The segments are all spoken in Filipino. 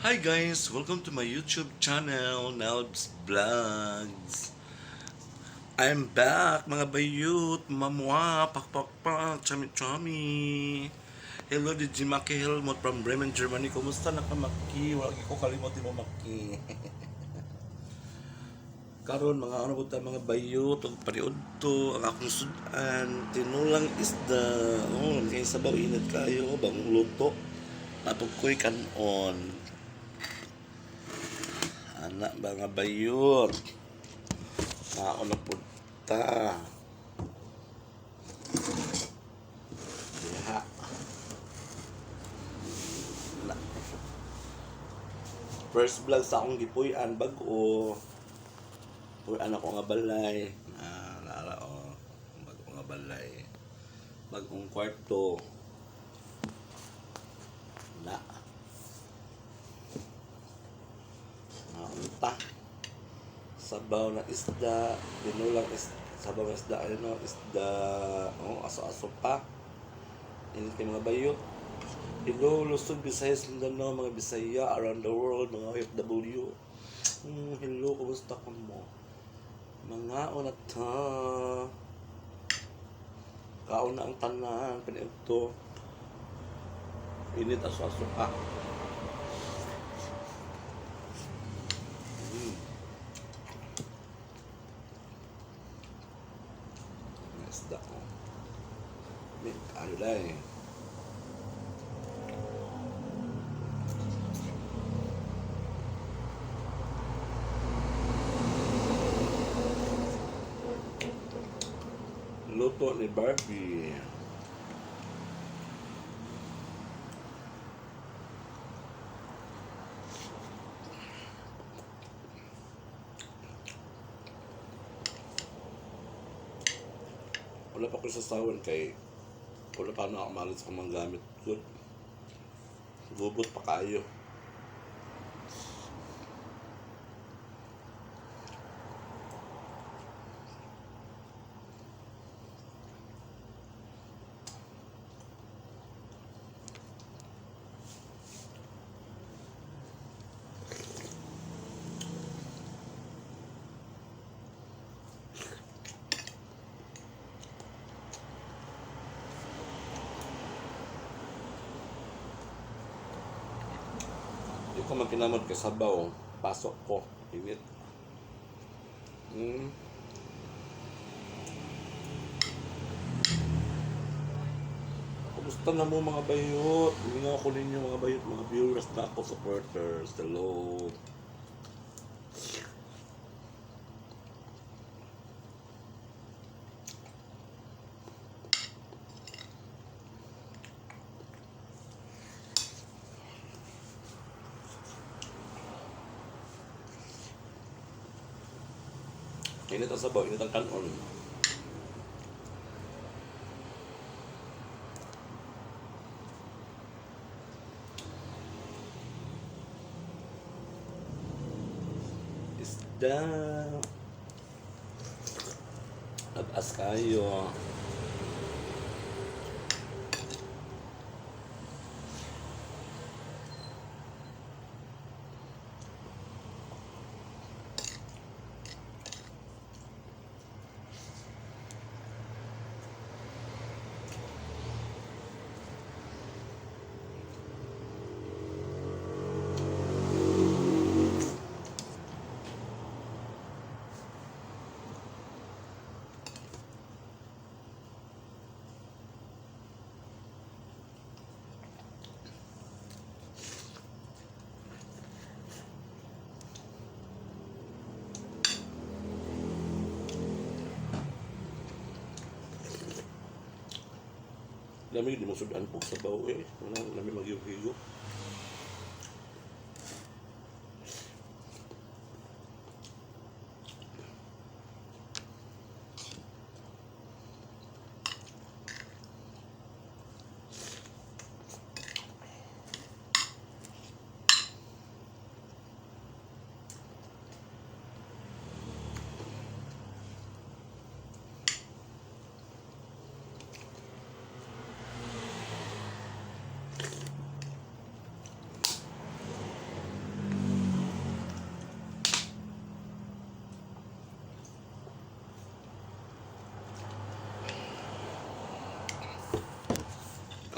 Hi guys, welcome to my YouTube channel, Nelbs Vlogs. I'm back mga bayut, mamwa, pakpakpak, chami-chami. Hello, DJ Maki Helmut from Bremen, Germany. Kumusta na ka, Maki? Wala ko kalimutin mo, Maki. Karon mga ano po mga bayut, ug paniud to, ang akong sudan, tinulang isda. Oh, kay sabaw init kayo, bagong luto. Atong koy kanon. Anak mga bayut. Ako na punta. Diha. Na. First vlog sa akong gipuy-an bag-o. Puy-an ako nga balay. Nara o. Bag-o nga balay. Bag-ong kwarto. Na. Naunta. Sabaw na isda. Dinulang isda. Sabaw na isda. Ano? Isda. Oh, aso-aso pa. Init kay mga bayot. Hello, Luzon, Visayas, Mindanao, mga Bisaya around the world, mga OFW. Hello, kumusta ka mo? Mga unata. Kaon na ang tanan, pinito. Init aso-aso pa. Isda ko. Ano lang eh. Luto ni Barbie. Wala pa ko sasawan kay wala pa na ako malis kung mga gamit ko. Gubot pa kayo. Hindi ko man kinamot kay sabaw. Pasok ko. Init. Kumusta na mo mga bayot? Hindi nga ako ninyo mga bayot, mga viewers na ako, supporters. Hello. Init ang sabaw, init ang kanon. Isda. Nag-as kayo. Lamig, di mo sudan po sa baw eh. Lamig mag-iyo-iyo.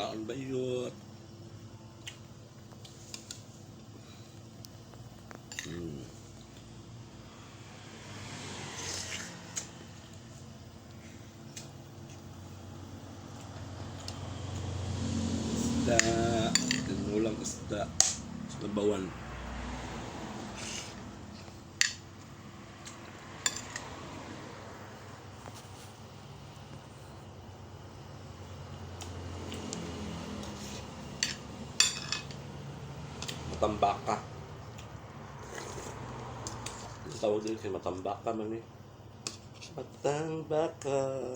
pagkaon bayot. Mm. Isda, tinulang isda, sabawan. Matambaka. Ang tawag din kay matambaka man eh. Matambaka.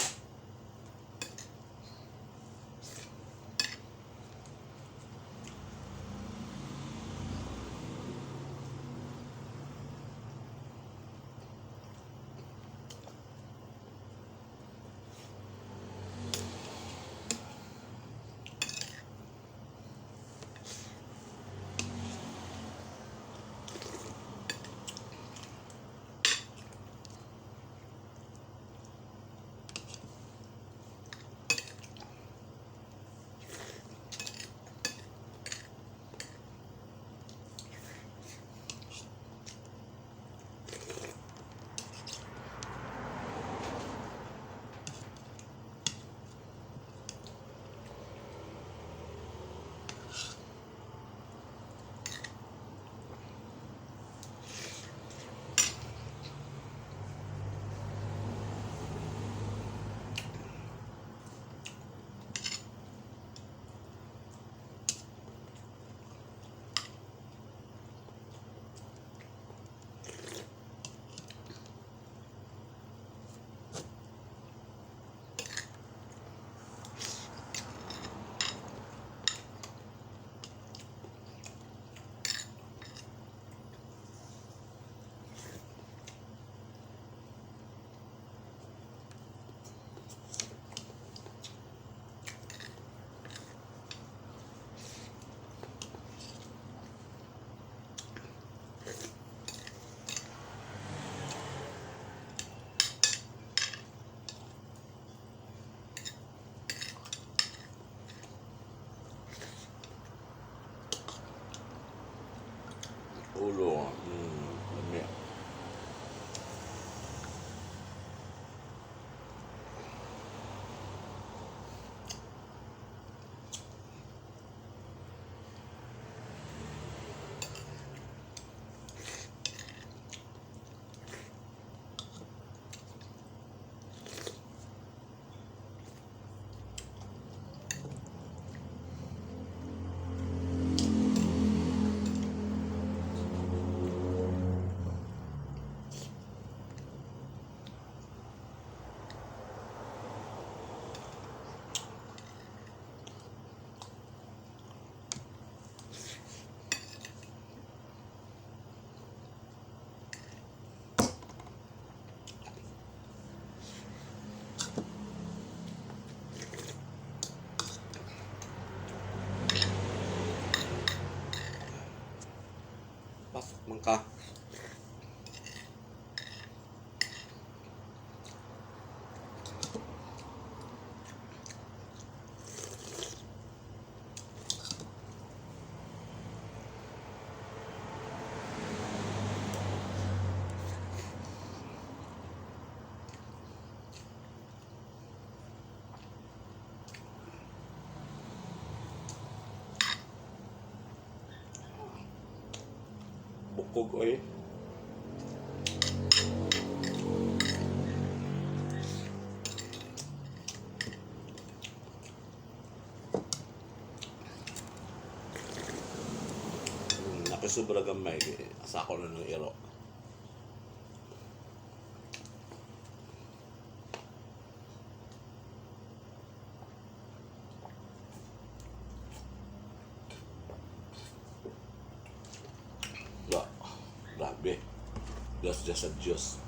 Ulo. Lami. Pasok man ka. Bukog oy. Nakisubra gamay. Asa ko na ng iro. Grabe. Bless just sa Diyos.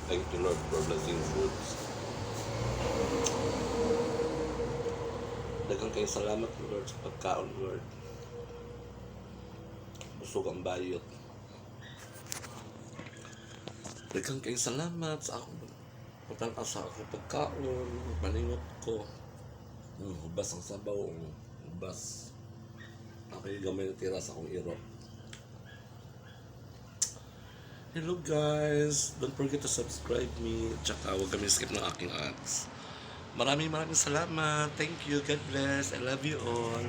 Thank you Lord for blessing foods. Daghang kayong salamat Lord sa pagkaon Lord. Busog ang bayot. Daghang kayong salamat sa akong pagtanaw sa akong pagkaon, maningot ko. Hubas ang sabaw. Hubas. Ako yung gamay na tira sa akong iro. Hello guys! Don't forget to subscribe me. Tsaka huwag kami skip ng aking ads. Maraming salamat. Thank you. God bless. I love you all.